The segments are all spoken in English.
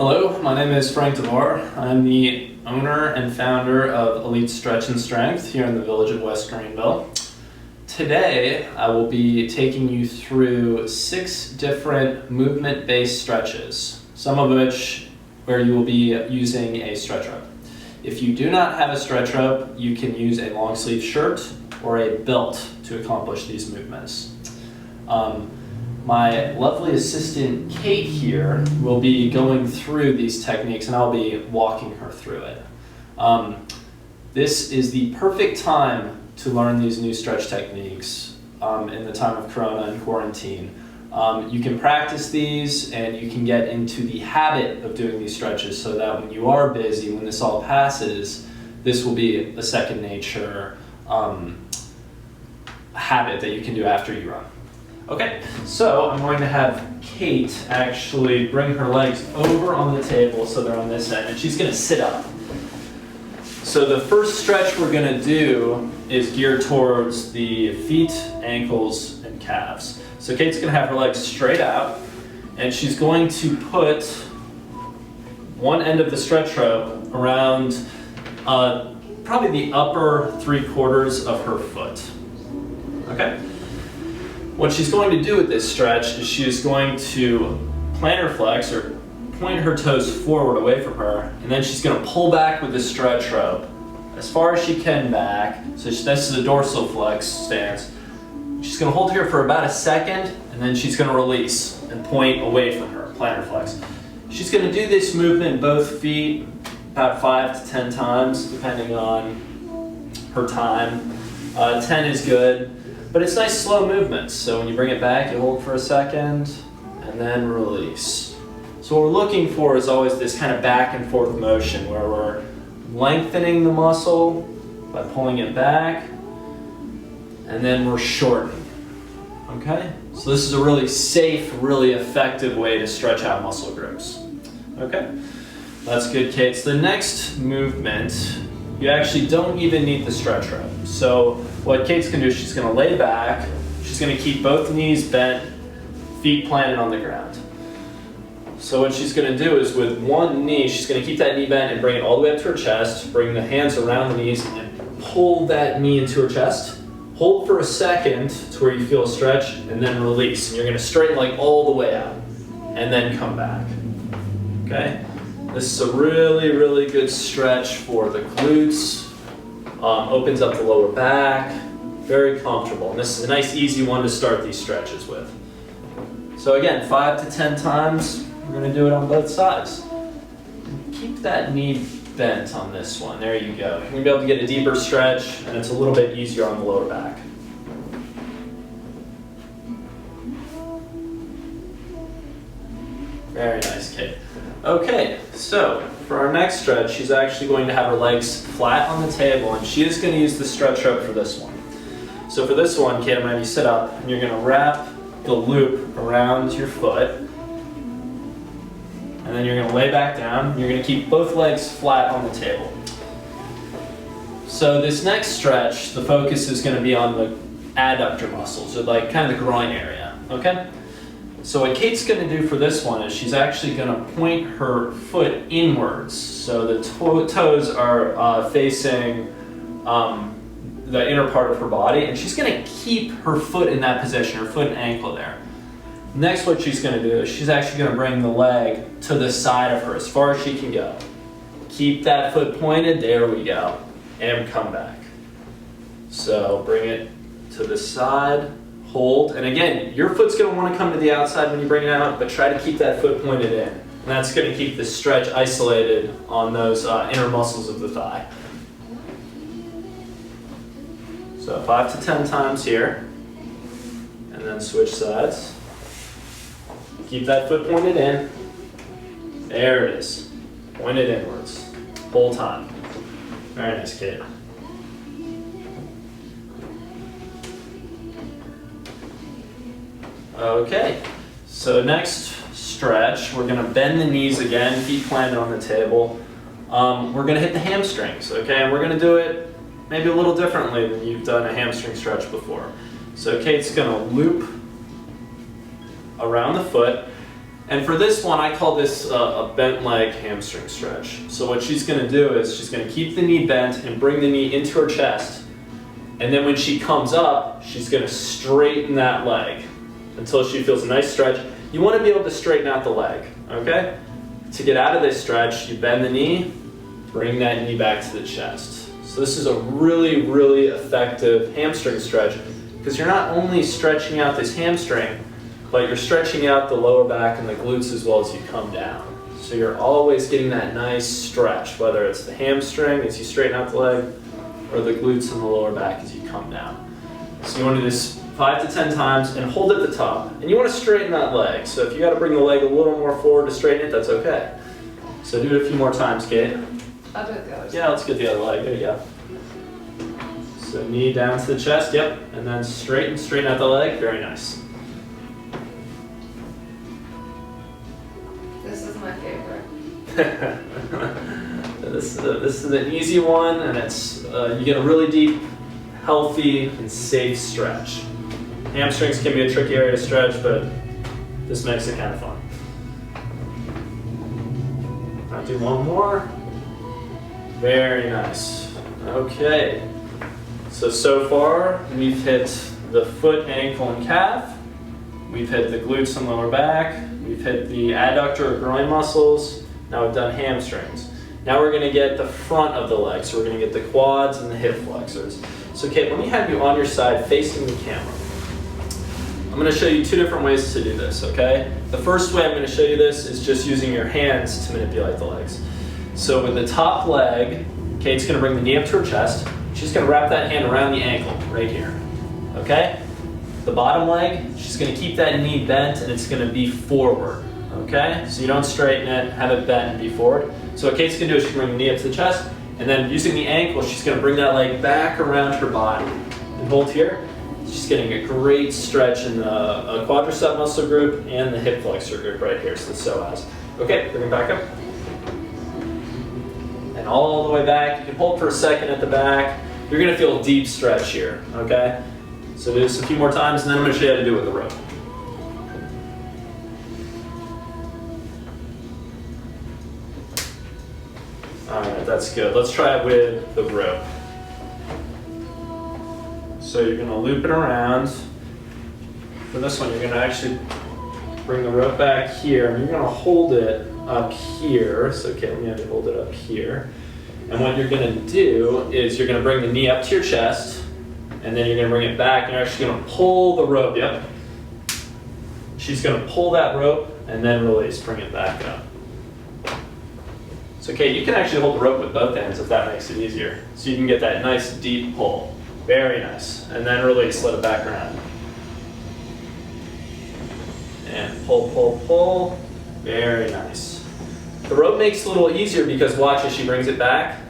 Hello, my name is Frank DeVore. I'm the owner and founder of Elite Stretch and Strength here in the village of West Greenville. Today, I will be taking you through 6 different movement-based stretches, some of which where you will be using a stretch rope. If you do not have a stretch rope, you can use a long sleeve shirt or a belt to accomplish these movements. My lovely assistant Kate here will be going through these techniques and I'll be walking her through it. This is the perfect time to learn these new stretch techniques in the time of Corona and quarantine. You can practice these and you can get into the habit of doing these stretches so that when you are busy, when this all passes, this will be a second nature habit that you can do after you run. Okay, so I'm going to have Kate actually bring her legs over on the table so they're on this end, and she's going to sit up. So the first stretch we're going to do is geared towards the feet, ankles, and calves. So Kate's going to have her legs straight out, and she's going to put one end of the stretch rope around probably the upper 3/4 of her foot. Okay? What she's going to do with this stretch is she is going to plantar flex or point her toes forward away from her, and then she's going to pull back with the stretch rope as far as she can back. So this is a dorsal flex stance. She's going to hold here for about a second, and then she's going to release and point away from her, plantar flex. She's going to do this movement both feet about 5 to 10 times, depending on her time. 10 is good. But it's nice slow movements, so when you bring it back, you hold for a second, and then release. So what we're looking for is always this kind of back and forth motion where we're lengthening the muscle by pulling it back, and then we're shortening, okay? So this is a really safe, really effective way to stretch out muscle groups, okay? That's good, Kate. So the next movement, you actually don't even need the stretch rope. So what Kate's going to do is she's going to lay back, she's going to keep both knees bent, feet planted on the ground. So what she's going to do is with one knee, she's going to keep that knee bent and bring it all the way up to her chest, bring the hands around the knees and pull that knee into her chest. Hold for a second to where you feel a stretch and then release. And you're going to straighten like all the way out and then come back, okay? This is a really, really good stretch for the glutes. Opens up the lower back, very comfortable. And this is a nice, easy one to start these stretches with. So again, 5 to 10 times, we're gonna do it on both sides. Keep that knee bent on this one, there you go. You're gonna be able to get a deeper stretch, and it's a little bit easier on the lower back. Very nice, Kate. Okay, so for our next stretch, she's actually going to have her legs flat on the table, and she is going to use the stretch rope for this one. So for this one, Kate, I'm going to have you sit up, and you're going to wrap the loop around your foot, and then you're going to lay back down. You're going to keep both legs flat on the table. So this next stretch, the focus is going to be on the adductor muscles, or like kind of the groin area, okay? So what Kate's going to do for this one is she's actually going to point her foot inwards. So the toes are facing the inner part of her body, and she's going to keep her foot in that position, her foot and ankle there. Next, what she's going to do is she's actually going to bring the leg to the side of her as far as she can go. Keep that foot pointed, there we go, and come back. So bring it to the side. Hold, and again, your foot's going to want to come to the outside when you bring it out, but try to keep that foot pointed in. And that's going to keep the stretch isolated on those inner muscles of the thigh. So 5 to 10 times here, and then switch sides. Keep that foot pointed in. There it is. Pointed inwards. Whole time. Very nice, Kate. Okay, so next stretch, we're going to bend the knees again, feet planted on the table. We're going to hit the hamstrings, okay? And we're going to do it maybe a little differently than you've done a hamstring stretch before. So Kate's going to loop around the foot, And for this one, I call this a bent leg hamstring stretch. So what she's gonna do is she's gonna keep the knee bent and bring the knee into her chest. And then when she comes up, she's gonna straighten that leg until she feels a nice stretch. You wanna be able to straighten out the leg, okay? To get out of this stretch, you bend the knee, bring that knee back to the chest. So this is a really, really effective hamstring stretch because you're not only stretching out this hamstring, but you're stretching out the lower back and the glutes as well as you come down. So you're always getting that nice stretch, whether it's the hamstring as you straighten out the leg or the glutes and the lower back as you come down. So you want to do this 5 to 10 times and hold at the top. And you want to straighten that leg. So if you got to bring the leg a little more forward to straighten it, that's okay. So do it a few more times, Kate. I'll do it the other side. Yeah, let's get the other leg. There you go. So knee down to the chest, yep. And then straighten out the leg. Very nice. This is my favorite. This is an easy one, and it's you get a really deep, healthy, and safe stretch. Hamstrings can be a tricky area to stretch, but this makes it kind of fun. I'll do one more. Very nice. Okay. So far, we've hit the foot, ankle, and calf. We've hit the glutes and lower back. We've hit the adductor or groin muscles. Now we've done hamstrings. Now we're going to get the front of the leg. So we're going to get the quads and the hip flexors. So Kate, let me have you on your side facing the camera. I'm going to show you 2 different ways to do this, okay? The first way I'm going to show you this is just using your hands to manipulate the legs. So with the top leg, Kate's going to bring the knee up to her chest. She's going to wrap that hand around the ankle right here, okay? The bottom leg, she's going to keep that knee bent and it's going to be forward, okay? So you don't straighten it, have it bent and be forward. So what Kate's going to do is she's going to bring the knee up to the chest, and then using the ankle, she's going to bring that leg back around her body and hold here. She's getting a great stretch in the quadricep muscle group and the hip flexor group right here, so the psoas. Okay, bring it back up. And all the way back. You can hold for a second at the back. You're going to feel a deep stretch here, okay? So do this a few more times, and then I'm going to show you how to do it with the rope. All right, that's good. Let's try it with the rope. So you're going to loop it around. For this one, you're going to actually bring the rope back here, and you're going to hold it up here. So, okay, let me have you hold it up here. And what you're going to do is you're going to bring the knee up to your chest, and then you're going to bring it back, and you're actually going to pull the rope. Yep. She's going to pull that rope and then release, bring it back up. So, Kate, you can actually hold the rope with both hands if that makes it easier. So you can get that nice deep pull. Very nice. And then release, let it back around. And pull, pull, pull. Very nice. The rope makes it a little easier because watch as she brings it back.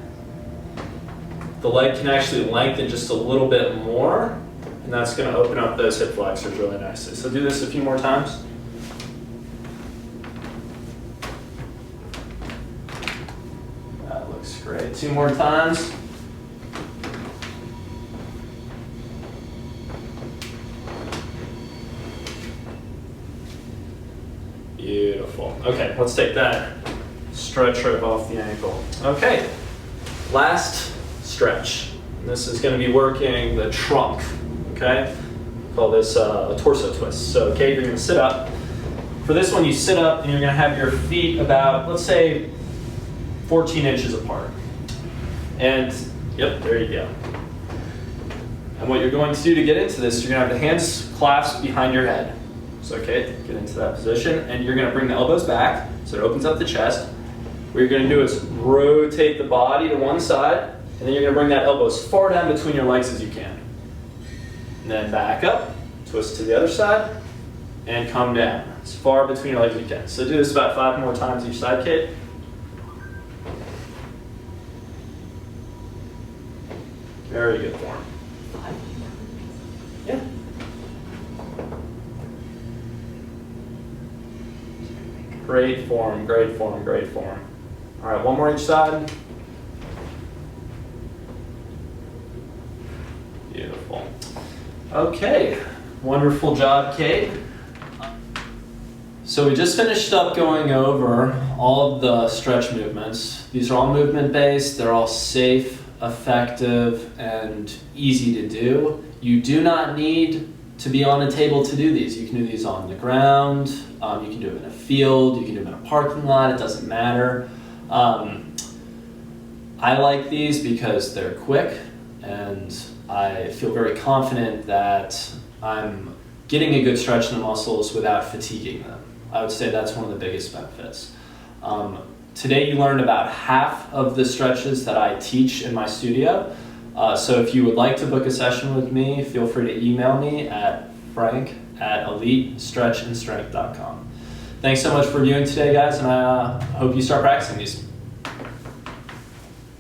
The leg can actually lengthen just a little bit more, and that's going to open up those hip flexors really nicely. So do this a few more times. That looks great. 2 more times. Beautiful. Okay, let's take that stretch rope off the ankle. Okay, last stretch. This is going to be working the trunk, okay? Call this a torso twist. So, Kate, you're going to sit up. For this one, you sit up and you're going to have your feet about, let's say, 14 inches apart. And, yep, there you go. And what you're going to do to get into this, you're going to have the hands clasped behind your head. So, okay, get into that position, and you're going to bring the elbows back, so it opens up the chest. What you're going to do is rotate the body to one side, and then you're going to bring that elbow as far down between your legs as you can. And then back up, twist to the other side, and come down as far between your legs as you can. So do this about 5 more times each side, Kate. Very good form. Yeah. Great form, great form, great form. All right, 1 more each side. Beautiful. Okay, wonderful job, Kate. So we just finished up going over all of the stretch movements. These are all movement-based, they're all safe, effective, and easy to do. You do not need to be on a table to do these. You can do these on the ground, you can do them in a field, you can do them in a parking lot, it doesn't matter. I like these because they're quick and I feel very confident that I'm getting a good stretch in the muscles without fatiguing them. I would say that's one of the biggest benefits. Today you learned about half of the stretches that I teach in my studio. So if you would like to book a session with me, feel free to email me at frank@elitestretchandstrength.com. Thanks so much for viewing today, guys, and I hope you start practicing these.